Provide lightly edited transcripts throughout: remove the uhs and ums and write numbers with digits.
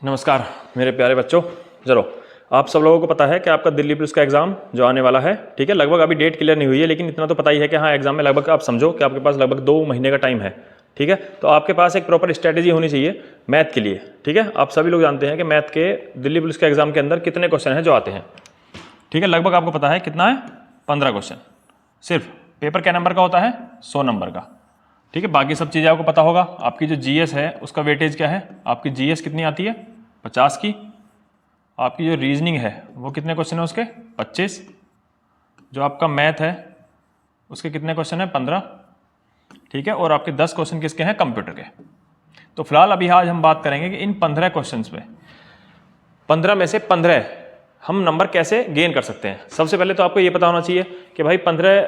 नमस्कार मेरे प्यारे बच्चों। चलो, आप सब लोगों को पता है कि आपका दिल्ली पुलिस का एग्ज़ाम जो आने वाला है, ठीक है, लगभग अभी डेट क्लियर नहीं हुई है, लेकिन इतना तो पता ही है कि हाँ एग्ज़ाम में लगभग आप समझो कि आपके पास लगभग 2 महीने का टाइम है, ठीक है। तो आपके पास एक प्रॉपर स्ट्रैटेजी होनी चाहिए मैथ के लिए, ठीक है। आप सभी लोग जानते हैं कि मैथ के दिल्ली पुलिस के एग्ज़ाम के अंदर कितने क्वेश्चन हैं जो आते हैं, ठीक है। लगभग आपको पता है कितना है, 15 क्वेश्चन। सिर्फ पेपर क्या नंबर का होता है, 100 नंबर का, ठीक है। बाकी सब चीज़ें आपको पता होगा। आपकी जो जीएस है उसका वेटेज क्या है, आपकी जीएस कितनी आती है, 50 की। आपकी जो रीजनिंग है वो कितने क्वेश्चन है उसके, 25। जो आपका मैथ है उसके कितने क्वेश्चन है, 15, ठीक है। और आपके 10 क्वेश्चन किसके हैं, कंप्यूटर के। तो फिलहाल अभी आज हम बात करेंगे कि इन 15 क्वेश्चन में 15 में से 15 हम नंबर कैसे गेन कर सकते हैं। सबसे पहले तो आपको ये पता होना चाहिए कि भाई 15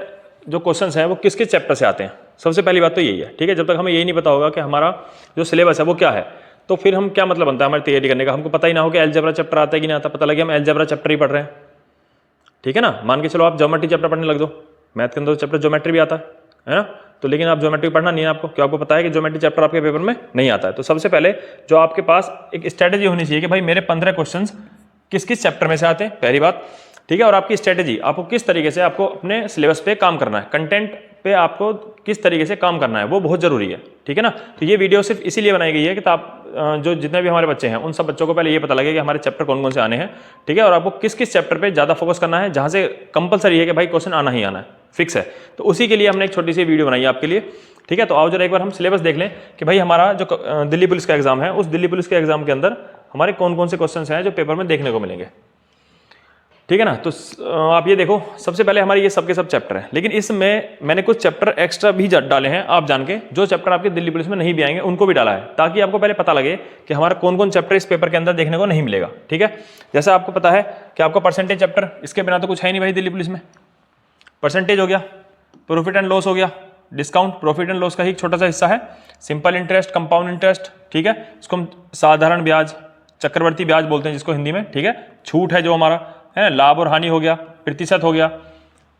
जो क्वेश्चन हैं वो किस किस चैप्टर से आते हैं। सबसे पहली बात तो यही है, ठीक है। जब तक हमें यही नहीं पता होगा कि हमारा जो सिलेबस है वो क्या है, तो फिर हम क्या मतलब बनता है हमारी तैयारी करने का। हमको पता ही ना हो कि अलजेब्रा चैप्टर आता है कि नहीं आता, पता लगे हम अलजेब्रा चैप्टर ही पढ़ रहे हैं, ठीक है ना। मान के चलो आप ज्योमेट्री चैप्टर पढ़ने लग दो, मैथ के अंदर चैप्टर ज्योमेट्री भी आता है ना। तो लेकिन आप ज्योमेट्री पढ़ना नहीं है आपको, क्यों, आपको पता है कि ज्योमेट्री चैप्टर आपके पेपर में नहीं आता है। तो सबसे पहले जो आपके पास एक स्ट्रैटेजी होनी चाहिए कि भाई मेरे 15 क्वेश्चन किस किस चैप्टर में से आते हैं, पहली बात, ठीक है। और आपकी स्ट्रैटेजी, आपको किस तरीके से आपको अपने सिलेबस पे काम करना है, कंटेंट पे आपको किस तरीके से काम करना है, वो बहुत जरूरी है, ठीक है ना। तो ये वीडियो सिर्फ इसीलिए बनाई गई है कि आप जो जितने भी हमारे बच्चे हैं उन सब बच्चों को पहले ये पता लगे कि हमारे चैप्टर कौन कौन से आने हैं, ठीक है। और आपको किस किस चैप्टर पे ज़्यादा फोकस करना है, जहाँ से कंपलसरी है कि भाई क्वेश्चन आना ही आना है, फिक्स है। तो उसी के लिए हमने एक छोटी सी वीडियो बनाई है आपके लिए, ठीक है। तो आओ जरा एक बार हम सिलेबस देख लें कि भाई हमारा जो दिल्ली पुलिस का एग्जाम है, उस दिल्ली पुलिस के एग्जाम के अंदर हमारे कौन कौन से क्वेश्चन हैं जो पेपर में देखने को मिलेंगे, ठीक है ना। तो आप ये देखो, सबसे पहले हमारे ये सब के सब चैप्टर हैं, लेकिन इसमें मैंने कुछ चैप्टर एक्स्ट्रा भी डाले हैं, आप जान के, जो चैप्टर आपके दिल्ली पुलिस में नहीं भी आएंगे उनको भी डाला है, ताकि आपको पहले पता लगे कि हमारा कौन कौन चैप्टर इस पेपर के अंदर देखने को नहीं मिलेगा, ठीक है। जैसे आपको पता है कि आपका परसेंटेज चैप्टर, इसके बिना तो कुछ है नहीं भाई दिल्ली पुलिस में। परसेंटेज हो गया, प्रॉफिट एंड लॉस हो गया, डिस्काउंट प्रॉफिट एंड लॉस का ही एक छोटा सा हिस्सा है, सिंपल इंटरेस्ट, कंपाउंड इंटरेस्ट, ठीक है। इसको हम साधारण ब्याज, चक्रवर्ती ब्याज बोलते हैं जिसको हिंदी में, ठीक है। छूट है जो हमारा है, लाभ और हानि हो गया, प्रतिशत हो गया,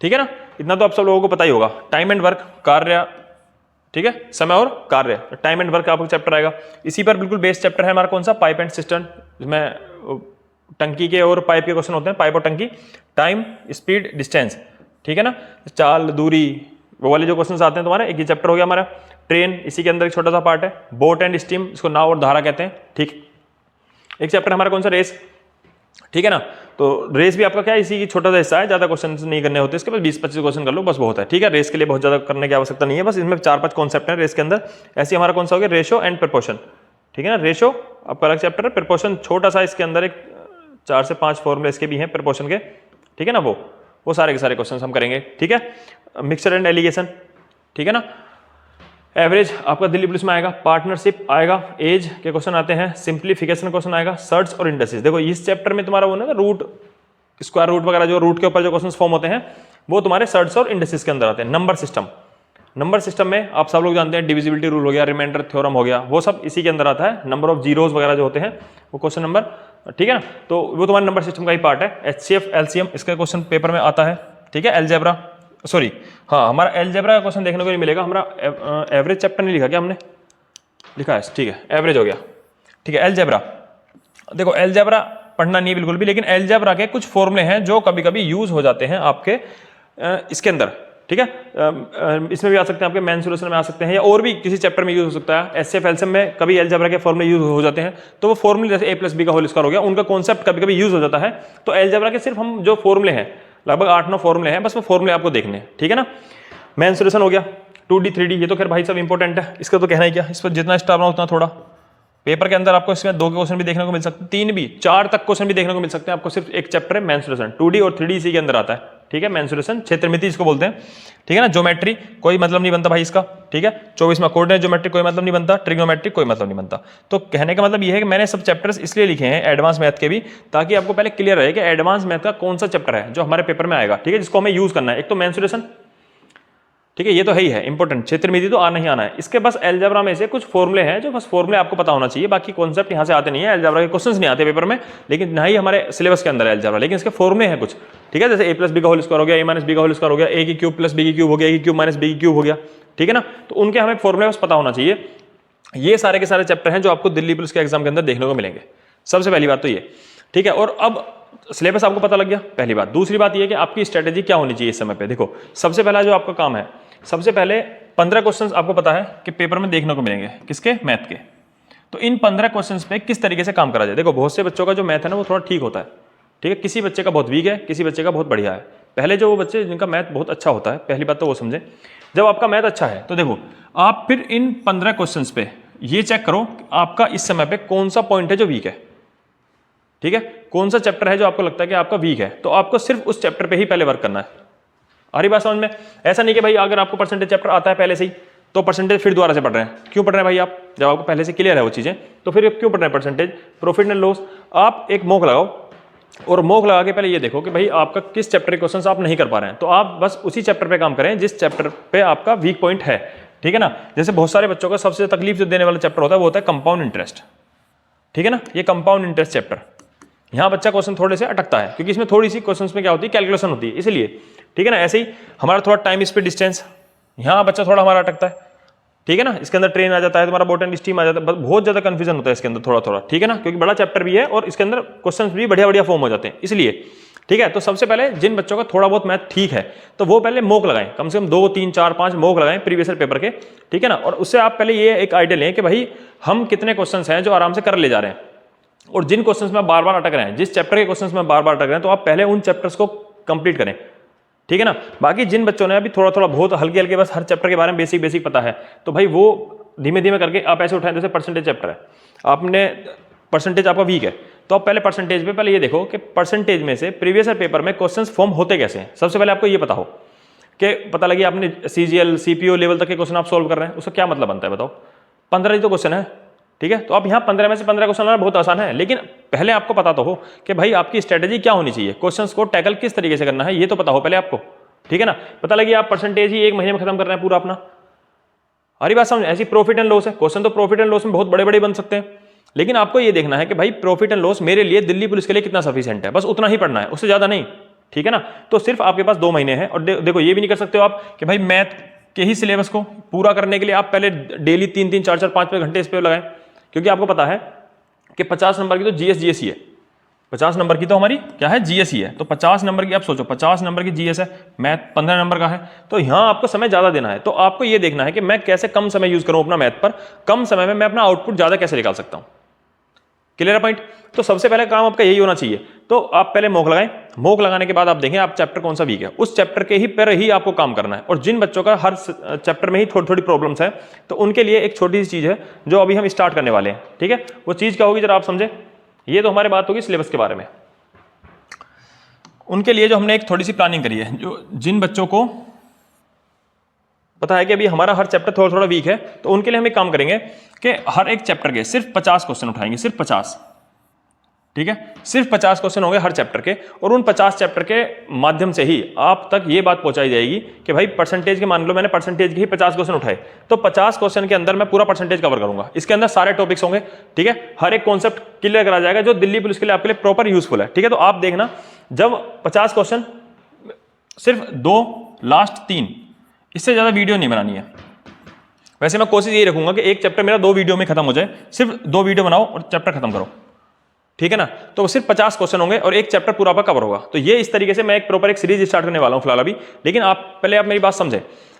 ठीक है ना। इतना तो आप सब लोगों को पता ही होगा। टाइम एंड वर्क, कार्य, ठीक है, समय और कार्य, टाइम एंड वर्क आपको चैप्टर आएगा। इसी पर बिल्कुल बेस्ड चैप्टर है हमारा कौन सा, पाइप एंड सिस्टम, जिसमें टंकी के और पाइप के क्वेश्चन होते हैं, पाइप और टंकी, टाइम, स्पीड, डिस्टेंस, ठीक है ना, चाल, दूरी, वो वाले जो क्वेश्चन आते हैं तुम्हारे, एक ये चैप्टर हो गया हमारा। ट्रेन इसी के अंदर एक छोटा सा पार्ट है। बोट एंड स्टीम, इसको नाव और धारा कहते हैं, ठीक। एक चैप्टर हमारा कौन सा, रेस, ठीक है ना। तो रेस भी आपका क्या है, इसी की छोटा सा हिस्सा है, ज्यादा क्वेश्चन नहीं करने होते इसके, बस 20-25 क्वेश्चन कर लो बस, बहुत है, ठीक है। रेस के लिए बहुत ज्यादा करने की आवश्यकता नहीं है, बस इसमें 4-5 कॉन्सेप्ट है रेस के अंदर। ऐसे हमारा कौन सा हो गया, रेशो एंड प्रपोर्शन, ठीक है ना। रेशो आपका अलग चैप्टर है, प्रपोर्शन छोटा सा, इसके अंदर एक 4 से 5 फॉर्मूले इसके भी हैं प्रपोर्शन के, ठीक है ना। वो सारे के सारे क्वेश्चन हम करेंगे, ठीक है। मिक्सचर एंड एलिगेशन, ठीक है ना। एवरेज आपका दिल्ली पुलिस में आएगा, पार्टनरशिप आएगा, एज के क्वेश्चन आते हैं, सिंप्लीफिकेशन क्वेश्चन आएगा, सर्ट्स और इंडस्ट्रीज। देखो इस चैप्टर में तुम्हारा वो ना रूट, स्क्वायर रूट वगैरह, जो रूट के ऊपर जो क्वेश्चन फॉर्म होते हैं वो तुम्हारे सर्ट्स और इंडस्ट्रीज के अंदर आते हैं। नंबर सिस्टम, नंबर सिस्टम में आप सब लोग जानते हैं डिविजिबिलिटी रूल हो गया, रिमाइंडर थ्योरम हो गया, वो सब इसी के अंदर आता है। नंबर ऑफ जीरोज वगैरह जो होते हैं वो क्वेश्चन नंबर, ठीक है ना। तो वो तुम्हारे नंबर सिस्टम का ही पार्ट है। एचसीएफ, एलसीएम, इसका क्वेश्चन पेपर में आता है, ठीक है। अलजेब्रा, सॉरी हाँ, हमारा अलजेब्रा का क्वेश्चन देखने को नहीं मिलेगा। हमारा एवरेज चैप्टर नहीं लिखा क्या हमने, लिखा है, ठीक है, एवरेज हो गया, ठीक है। अलजेब्रा, देखो अलजेब्रा पढ़ना नहीं है बिल्कुल भी, लेकिन अलजेब्रा के कुछ फॉर्मूले हैं जो कभी कभी यूज हो जाते हैं आपके इसके अंदर, ठीक है। इसमें भी आ सकते हैं, आपके मेन सॉल्यूशन में आ सकते हैं, या और भी किसी चैप्टर में यूज हो सकता है। एचसीएफ, एलसीएम में कभी अलजेब्रा के फॉर्मूले यूज हो जाते हैं, तो वो फॉर्मूले जैसे a+b का होल स्क्वायर हो गया, उनका कॉन्सेप्ट कभी कभी यूज हो जाता है। तो अलजेब्रा के सिर्फ हम जो फॉर्मूले हैं, लगभग 8-9 फॉर्मूले हैं, बस वो फॉर्मूले आपको देखने हैं, ठीक है ना। मेन सॉल्यूशन हो गया, 2D 3D, ये तो खैर भाई सब इंपॉर्टेंट है, इसका तो कहना ही क्या, इस पर जितना स्टार ना उतना थोड़ा। पेपर के अंदर आपको इसमें 2 के क्वेश्चन भी देखने को मिल सकते हैं, 3 भी, 4 तक क्वेश्चन भी देखने को मिल सकते हैं आपको। सिर्फ एक चैप्टर है मेन सॉल्यूशन, 2D और 3D इसी के अंदर आता है, ठीक है। मेन सॉल्यूशन, क्षेत्रमिति इसको बोलते हैं, ठीक है ना। ज्योमेट्री कोई मतलब नहीं बनता भाई इसका, ठीक है। 24वां कोऑर्डिनेट ज्योमेट्री कोई मतलब नहीं बनता, ट्रिग्नोमेट्री कोई मतलब नहीं बनता। तो कहने का मतलब ये है कि मैंने सब चैप्टर्स इसलिए लिखे हैं एडवांस मैथ के भी, ताकि आपको पहले क्लियर रहे कि एडवांस मैथ का कौन सा चैप्टर है जो हमारे पेपर में आएगा, ठीक है, जिसको हमें यूज करना है। एक तो मेन सॉल्यूशन, ठीक है, ये तो है ही है इंपॉर्टेंट, क्षेत्रमिति तो आना ही आना है। इसके बस अलजेब्रा में से कुछ फॉर्मूले हैं जो बस फॉर्मूले आपको पता होना चाहिए, बाकी कॉन्सेप्ट यहाँ से आते नहीं है। अलजेब्रा के क्वेश्चंस नहीं आते पेपर में, लेकिन ना ही हमारे सिलेबस के अंदर है अलजेब्रा, लेकिन इसके फॉर्मूले हैं कुछ, ठीक है। जैसे a+b का होल स्क्वायर हो गया, a-b का होल स्क्वायर हो गया, a की क्यूब प्लस b की क्यूब हो गया, a की क्यूब माइनस b की क्यूब हो गया, ठीक है ना। तो उनके हमें फॉर्मूले बस पता होना चाहिए। ये सारे के सारे चैप्टर हैं जो आपको दिल्ली पुलिस के एग्जाम के अंदर देखने को मिलेंगे, सबसे पहली बात तो ये, ठीक है। और अब सिलेबस आपको पता लग गया, पहली बात। दूसरी बात ये कि आपकी स्ट्रेटेजी क्या होनी चाहिए इस समय पे। देखो सबसे पहला जो आपका काम है, सबसे पहले 15 क्वेश्चंस आपको पता है कि पेपर में देखने को मिलेंगे, किसके, मैथ के। तो इन 15 क्वेश्चंस पे किस तरीके से काम करा जाए। देखो बहुत से बच्चों का जो मैथ है ना वो थोड़ा ठीक होता है, ठीक है, किसी बच्चे का बहुत वीक है, किसी बच्चे का बहुत बढ़िया है। पहले जो वो बच्चे जिनका मैथ बहुत अच्छा होता है, पहली बात तो वो समझे, जब आपका मैथ अच्छा है तो देखो आप फिर इन 15 क्वेश्चंस पे ये चेक करो आपका इस समय पे कौन सा पॉइंट है जो वीक है, ठीक है, कौन सा चैप्टर है जो आपको लगता है कि आपका वीक है, तो आपको सिर्फ उस चैप्टर पे ही पहले वर्क करना है। आ रही बात समझ में। ऐसा नहीं कि भाई अगर आपको परसेंटेज चैप्टर आता है पहले से ही तो परसेंटेज फिर दोबारा से पढ़ रहे हैं, क्यों पढ़ रहे हैं भाई आप, जब आपको पहले से क्लियर है वो चीजें, तो फिर क्यों पढ़ रहे हैं परसेंटेज, प्रॉफिट एंड लॉस। आप एक मॉक लगाओ और मॉक लगा के पहले ये देखो कि भाई आपका किस चैप्टर के क्वेश्चंस आप नहीं कर पा रहे हैं, तो आप बस उसी चैप्टर पे काम करें जिस चैप्टर पे आपका वीक पॉइंट है, ठीक है ना। जैसे बहुत सारे बच्चों का सबसे तकलीफ जो देने वाला चैप्टर होता है वो होता है कंपाउंड इंटरेस्ट, ठीक है ना। ये कंपाउंड इंटरेस्ट चैप्टर, यहाँ बच्चा क्वेश्चन थोड़े से अटकता है क्योंकि इसमें थोड़ी सी क्वेश्चन में क्या होती है, कैलकुलेशन होती है, इसलिए, ठीक है ना। ऐसे ही हमारा थोड़ा टाइम स्पीड डिस्टेंस, यहाँ बच्चा थोड़ा हमारा अटकता है, ठीक है ना। इसके अंदर ट्रेन आ जाता है, तुम्हारा बोट एंड स्टीम आ जाता है, बहुत ज्यादा कंफ्यूजन होता है इसके अंदर थोड़ा थोड़ा, ठीक है ना, क्योंकि बड़ा चैप्टर भी है और इसके अंदर क्वेश्चन भी बढ़िया बढ़िया फॉर्म हो जाते हैं, इसलिए, ठीक है। तो सबसे पहले जिन बच्चों का थोड़ा बहुत मैथ ठीक है तो वो पहले मॉक लगाएं, कम से कम 2 3 4 5 मॉक लगाएं प्रीवियस पेपर के, ठीक है ना। और उससे आप पहले ये एक आइडिया लें कि भाई हम कितने क्वेश्चंस हैं जो आराम से कर ले जा रहे हैं, और जिन क्वेश्चंस में बार बार अटक रहे हैं, जिस चैप्टर के क्वेश्चंस में बार बार अटक रहे हैं, तो आप पहले उन चैप्टर्स को कंप्लीट करें, ठीक है ना। बाकी जिन बच्चों ने अभी थोड़ा थोड़ा बहुत हल्के हल्के बस हर चैप्टर के बारे में बेसिक बेसिक पता है, तो भाई वो धीमे धीमे करके आप ऐसे उठाएं, जैसे परसेंटेज चैप्टर है, आपने परसेंटेज आपका वीक है तो आप पहले परसेंटेज पे पहले ये देखो कि परसेंटेज में से प्रीवियस पेपर में क्वेश्चंस फॉर्म होते कैसे हैं। सबसे पहले आपको ये पता हो कि पता लगे आपने सीजीएल सीपीओ लेवल तक के क्वेश्चन आप सोल्व कर रहे हैं, उसका क्या मतलब बनता है बताओ। 15 ही तो क्वेश्चन है, ठीक है। तो अब यहाँ 15 में से 15 क्वेश्चन आना बहुत आसान है, लेकिन पहले आपको पता तो हो कि भाई आपकी स्ट्रेटेजी क्या होनी चाहिए, क्वेश्चंस को टैकल किस तरीके से करना है, ये तो पता हो पहले आपको, ठीक है ना। पता लगे आप परसेंटेज ही 1 महीने में खत्म कर रहे हैं पूरा अपना, हरी बात समझ। ऐसी प्रॉफिट एंड लॉस है, क्वेश्चन तो प्रॉफिट एंड लॉस में बहुत बड़े बड़े बन सकते हैं, लेकिन आपको ये देखना है कि भाई प्रॉफिट एंड लॉस मेरे लिए दिल्ली पुलिस के लिए कितना सफिशिएंट है, बस उतना ही पढ़ना है, उससे ज्यादा नहीं, ठीक है ना। तो सिर्फ आपके पास 2 महीने हैं, और देखो ये भी नहीं कर सकते हो आप कि भाई मैथ के ही सिलेबस को पूरा करने के लिए आप पहले डेली 3 3 4 4 5 5 घंटे इस पर लगाएं, क्योंकि आपको पता है कि 50 नंबर की तो जीएस जीएस ही है, 50 नंबर की तो हमारी क्या है, जीएस ही है। तो 50 नंबर की आप सोचो, 50 नंबर की जीएस है, मैथ 15 नंबर का है, तो यहाँ आपको समय ज्यादा देना है। तो आपको ये देखना है कि मैं कैसे कम समय यूज करूं अपना मैथ पर, कम समय में मैं अपना आउटपुट ज्यादा कैसे निकाल सकता हूं। Clear point. तो सबसे पहले काम आपका यही होना चाहिए। तो आप पहले मॉक लगाएं, मॉक लगाने के बाद आप देखें आप चैप्टर कौन सा वीक है, उस चैप्टर के ही पर ही आपको काम करना है। और जिन बच्चों का हर चैप्टर में ही थोड़ी थोड़ी प्रॉब्लम्स है, तो उनके लिए एक छोटी सी चीज है जो अभी हम स्टार्ट करने वाले हैं, ठीक है। वो चीज क्या होगी जरा आप समझे। ये तो हमारी बात होगी सिलेबस के बारे में। उनके लिए जो हमने एक थोड़ी सी प्लानिंग करी है, जो जिन बच्चों को पता है कि अभी हमारा हर चैप्टर थोड़ा थोड़ा वीक है, तो उनके लिए हम एक काम करेंगे कि हर एक चैप्टर के सिर्फ 50 क्वेश्चन उठाएंगे, सिर्फ 50, ठीक है। सिर्फ 50 क्वेश्चन होंगे हर चैप्टर के, और उन 50 चैप्टर के माध्यम से ही आप तक ये बात पहुंचाई जाएगी कि भाई परसेंटेज के, मान लो मैंने परसेंटेज के ही 50 क्वेश्चन उठाए, तो 50 क्वेश्चन के अंदर मैं पूरा परसेंटेज कवर करूंगा। इसके अंदर सारे टॉपिक्स होंगे, ठीक है, हर एक कॉन्सेप्ट क्लियर करा जाएगा जो दिल्ली पुलिस के लिए आपके लिए प्रॉपर यूजफुल है, ठीक है। तो आप देखना, जब 50 क्वेश्चन, सिर्फ 2, लास्ट 3, इससे ज्यादा वीडियो नहीं बनानी है। वैसे मैं कोशिश यही रखूंगा कि एक चैप्टर मेरा 2 वीडियो में खत्म हो जाए, सिर्फ 2 वीडियो बनाओ और चैप्टर खत्म करो, ठीक है ना। तो सिर्फ 50 क्वेश्चन होंगे और एक चैप्टर पूरा कवर होगा। तो ये इस तरीके से मैं एक प्रॉपर एक सीरीज स्टार्ट करने वाला हूं फिलहाल अभी, लेकिन आप मेरी बात समझे।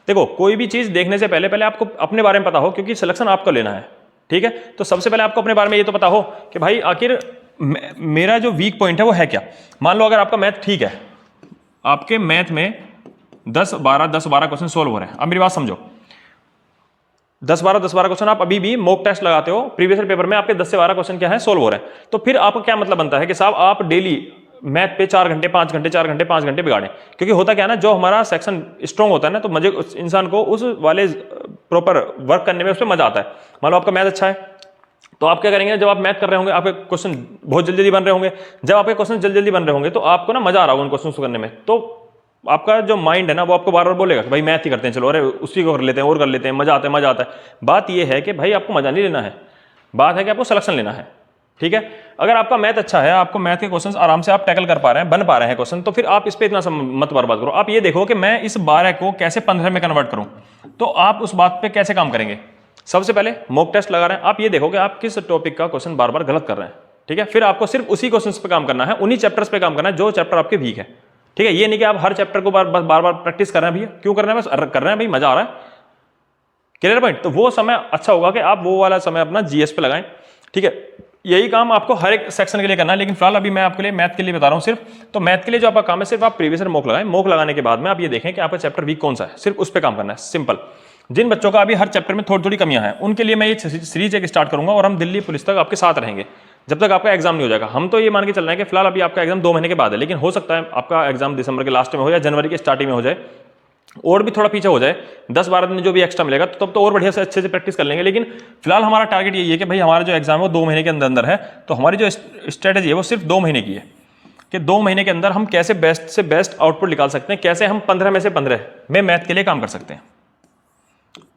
देखो कोई भी चीज देखने से पहले आपको अपने बारे में पता हो, क्योंकि सिलेक्शन आपको लेना है, ठीक है। तो सबसे पहले आपको अपने बारे में ये तो पता हो कि भाई आखिर मेरा जो वीक पॉइंट है वो है क्या। मान लो अगर आपका मैथ ठीक है, आपके मैथ में 10-12 क्वेश्चन सोल्व हो रहे हैं। अब मेरी बात समझो, 10-12 क्वेश्चन आप अभी भी मॉक टेस्ट लगाते हो, प्रीवियस पेपर में आपके 10 से 12 क्वेश्चन क्या है, सोल्व हो रहे हैं। तो फिर आपको क्या मतलब बनता है कि साहब आप डेली मैथ पे 4 घंटे 5 घंटे 4 घंटे 5 घंटे बिगाड़ें। क्योंकि होता क्या है ना, जो हमारा सेक्शन स्ट्रॉन्ग होता है ना, तो मजे इंसान को उस वाले प्रॉपर वर्क करने में उसमें मजा आता है। मान लो आपका मैथ अच्छा है, तो आप क्या करेंगे, जब आप मैथ कर रहे होंगे आपके क्वेश्चन बहुत जल्दी बन रहे होंगे। जब आपके क्वेश्चन जल्दी बन रहे होंगे तो आपको ना मजा आ रहा होगा उन क्वेश्चन को करने में, तो आपका जो माइंड है ना वो आपको बार बार बोलेगा कि भाई मैथ ही करते हैं, चलो अरे उसी को कर लेते हैं और कर लेते हैं, मजा आता है मजा आता है। बात यह है कि भाई आपको मजा नहीं लेना है, बात है कि आपको सिलेक्शन लेना है, ठीक है। अगर आपका मैथ अच्छा है, आपको मैथ के क्वेश्चन आराम से आप टैकल कर पा रहे हैं, बन पा रहे हैं क्वेश्चन, तो फिर आप इस पर इतना मत बर्बाद करो। आप ये देखो कि मैं इस 12 को कैसे 15 में कन्वर्ट करूं, तो आप उस बात पे कैसे काम करेंगे। सबसे पहले मॉक टेस्ट लगा रहे हैं, आप ये देखो कि आप किस टॉपिक का क्वेश्चन बार बार गलत कर रहे हैं, ठीक है। फिर आपको सिर्फ उसी क्वेश्चंस पे काम करना है, उन्हीं चैप्टर्स पे काम करना है जो चैप्टर आपके वीक है, ठीक है। ये नहीं कि आप हर चैप्टर को बार बार प्रैक्टिस कर रहे हैं भैया, क्यों कर रहे हैं, बस कर रहे हैं भाई, मजा आ रहा है, क्लियर पॉइंट। तो वो समय अच्छा होगा कि आप वो वाला समय अपना जीएस पे लगाएं, ठीक है। यही काम आपको हर एक सेक्शन के लिए करना है, लेकिन फिलहाल अभी मैं आपके लिए मैथ के लिए बता रहा हूं सिर्फ। तो मैथ के लिए जो आपका काम है, सिर्फ आप प्रीवियस ईयर मॉक लगाएं, मॉक लगाने के बाद में आप ये देखें कि आपका चैप्टर वीक कौन सा है, सिर्फ उस पर काम करना है, सिंपल। जिन बच्चों का अभी हर चैप्टर में थोड़ी थोड़ी कमियां हैं, उनके लिए मैं ये सीरीज एक स्टार्ट करूंगा और हम दिल्ली पुलिस तक आपके साथ रहेंगे जब तक आपका एग्जाम नहीं हो जाएगा। हम तो ये मान के चल रहे हैं कि फिलहाल अभी आपका एग्जाम 2 महीने के बाद है, लेकिन हो सकता है आपका एग्जाम दिसंबर के लास्ट में हो या जनवरी के स्टार्टिंग में हो जाए, और भी थोड़ा पीछे हो जाए, 10-12 दिन जो भी एक्स्ट्रा मिलेगा, तो तब तो और बढ़िया से अच्छे से प्रैक्टिस कर लेंगे। लेकिन फिलहाल हमारा टारगेट यही है कि भाई हमारा जो एग्जाम है वो 2 महीने के अंदर अंदर है। तो हमारी जो स्ट्रेटेजी है वो सिर्फ 2 महीने की है कि 2 महीने के अंदर हम कैसे बेस्ट से बेस्ट आउटपुट निकाल सकते हैं, कैसे हम 15 में से 15 में मैथ के लिए काम कर सकते हैं,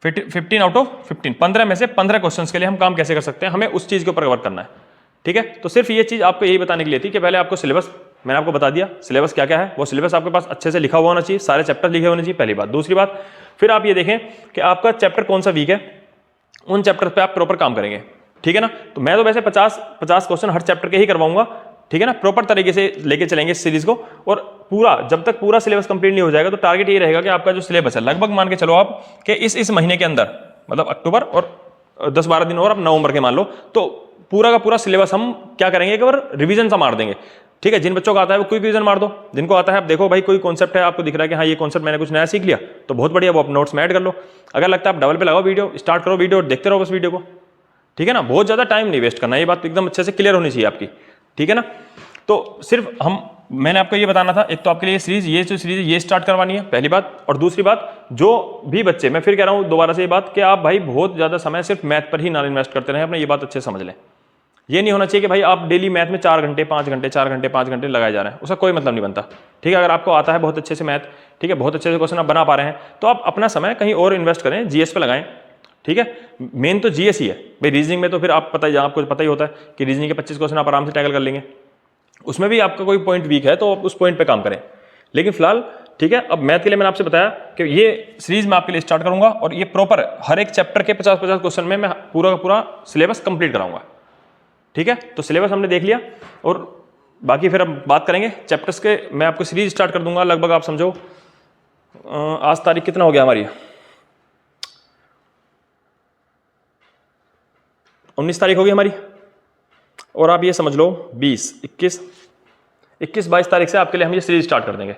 15 आउट ऑफ 15, 15 में से 15 क्वेश्चंस के लिए हम काम कैसे कर सकते हैं, हमें उस चीज के ऊपर कवर करना है, ठीक है। तो सिर्फ ये चीज आपको यही बताने के लिए थी कि पहले आपको सिलेबस, मैंने आपको बता दिया सिलेबस क्या क्या है, वो सिलेबस आपके पास अच्छे से लिखा हुआ होना चाहिए, सारे चैप्टर लिखे होने चाहिए, पहली बात। दूसरी बात, फिर आप ये देखें कि आपका चैप्टर कौन सा वीक है, उन चैप्टर पे आप प्रॉपर काम करेंगे, ठीक है ना। तो मैं तो वैसे 50 क्वेश्चन हर चैप्टर के ही करवाऊंगा, ठीक है ना, प्रॉपर तरीके से लेके चलेंगे इस सीरीज को। और पूरा जब तक पूरा सिलेबस कंप्लीट नहीं हो जाएगा, तो टारगेट ये रहेगा कि आपका जो सिलेबस है, लगभग मान के चलो आप कि इस महीने के अंदर, मतलब अक्टूबर और 10-12 दिन और आप नवंबर के मान लो, तो पूरा का पूरा सिलेबस हम क्या करेंगे, एक बार रिवीजन सा मार देंगे, ठीक है। जिन बच्चों को आता है वो क्विक रिवीजन मार दो, जिनको आता है आप देखो भाई कोई कॉन्सेप्ट है आपको दिख रहा है कि हाँ ये कॉन्सेप्ट मैंने कुछ नया सीख लिया, तो बहुत बढ़िया, वो आप नोट्स में ऐड कर लो। अगर लगता है आप डबल पे लगाओ वीडियो, स्टार्ट करो वीडियो और देखते रहो बस वीडियो को, ठीक है ना। बहुत ज्यादा टाइम नहीं वेस्ट करना, ये बात एकदम अच्छे से क्लियर होनी चाहिए आपकी, ठीक है ना। तो सिर्फ मैंने आपको ये बताना था, एक तो आपके लिए सीरीज, ये जो सीरीज ये स्टार्ट करवानी है, पहली बात। और दूसरी बात, जो भी बच्चे, मैं फिर कह रहा हूँ दोबारा से ये बात कि आप भाई बहुत ज्यादा समय सिर्फ मैथ पर ही ना इन्वेस्ट करते रहे, अपने ये बात अच्छे से समझ लें। ये नहीं होना चाहिए कि भाई आप डेली मैथ में 4 घंटे 5 घंटे 4 घंटे 5 घंटे लगाए जा रहे हैं, उसका कोई मतलब नहीं बनता, ठीक है। अगर आपको आता है बहुत अच्छे से मैथ, ठीक है, बहुत अच्छे से क्वेश्चन आप बना पा रहे हैं, तो आप अपना समय कहीं और इन्वेस्ट करें, जीएस पे लगाएं, ठीक है। मेन तो जीएस ही है भाई, रीजनिंग में तो फिर आप आपको पता ही होता है कि रीजनिंग के 25 क्वेश्चन आप आराम से टैकल कर लेंगे, उसमें भी आपका कोई पॉइंट वीक है तो आप उस पॉइंट पे काम करें। लेकिन फिलहाल ठीक है, अब मैथ के लिए मैंने आपसे बताया कि ये सीरीज मैं आपके लिए स्टार्ट करूंगा और ये प्रॉपर हर एक चैप्टर के 50-50 क्वेश्चन में मैं पूरा का पूरा सिलेबस कंप्लीट कराऊंगा, ठीक है। तो सिलेबस हमने देख लिया और बाकी फिर हम बात करेंगे चैप्टर्स के। मैं आपको सीरीज स्टार्ट कर दूंगा, लगभग आप समझो आज तारीख कितना हो गया हमारी, 19 तारीख हो गई हमारी, और आप ये समझ लो 20, 21, 22 तारीख से आपके लिए हम ये सीरीज स्टार्ट कर देंगे,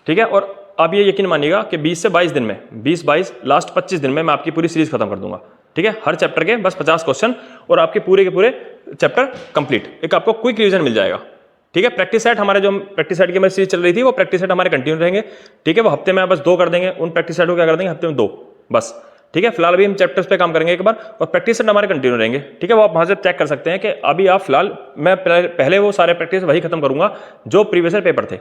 ठीक है। और आप ये यकीन मानिएगा कि 20 से 22 दिन में, 20-22 लास्ट 25 दिन में मैं आपकी पूरी सीरीज खत्म कर दूंगा, ठीक है। हर चैप्टर के बस 50 क्वेश्चन और आपके पूरे के पूरे चैप्टर कंप्लीट, एक आपको क्विक रिवीजन मिल जाएगा, ठीक है। प्रैक्टिस सेट हमारे जो प्रैक्टिस सेट की हमारी सीरीज चल रही थी, वो प्रैक्टिस सेट हमारे कंटिन्यू रहेंगे, ठीक है। वो हफ्ते में बस 2 कर देंगे, उन प्रैक्टिस सेट को क्या कर देंगे हफ्ते में 2 बस, ठीक है। फिलहाल अभी हम चैप्टर्स पे काम करेंगे एक बार, और प्रैक्टिस सेट हमारे कंटिन्यू रहेंगे, ठीक है। वो आप वहां से चेक कर सकते हैं कि अभी आप फिलहाल, मैं पहले वो सारे प्रैक्टिस वही खत्म करूंगा जो प्रीवियस ईयर पेपर थे,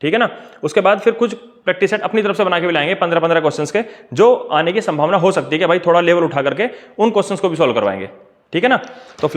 ठीक है ना। उसके बाद फिर कुछ प्रैक्टिस सेट अपनी तरफ से बना के भी लाएंगे 15-15 क्वेश्चंस के, जो आने की संभावना हो सकती है कि भाई थोड़ा लेवल उठा करके उन क्वेश्चंस को भी सॉल्व करवाएंगे, ठीक है ना। तो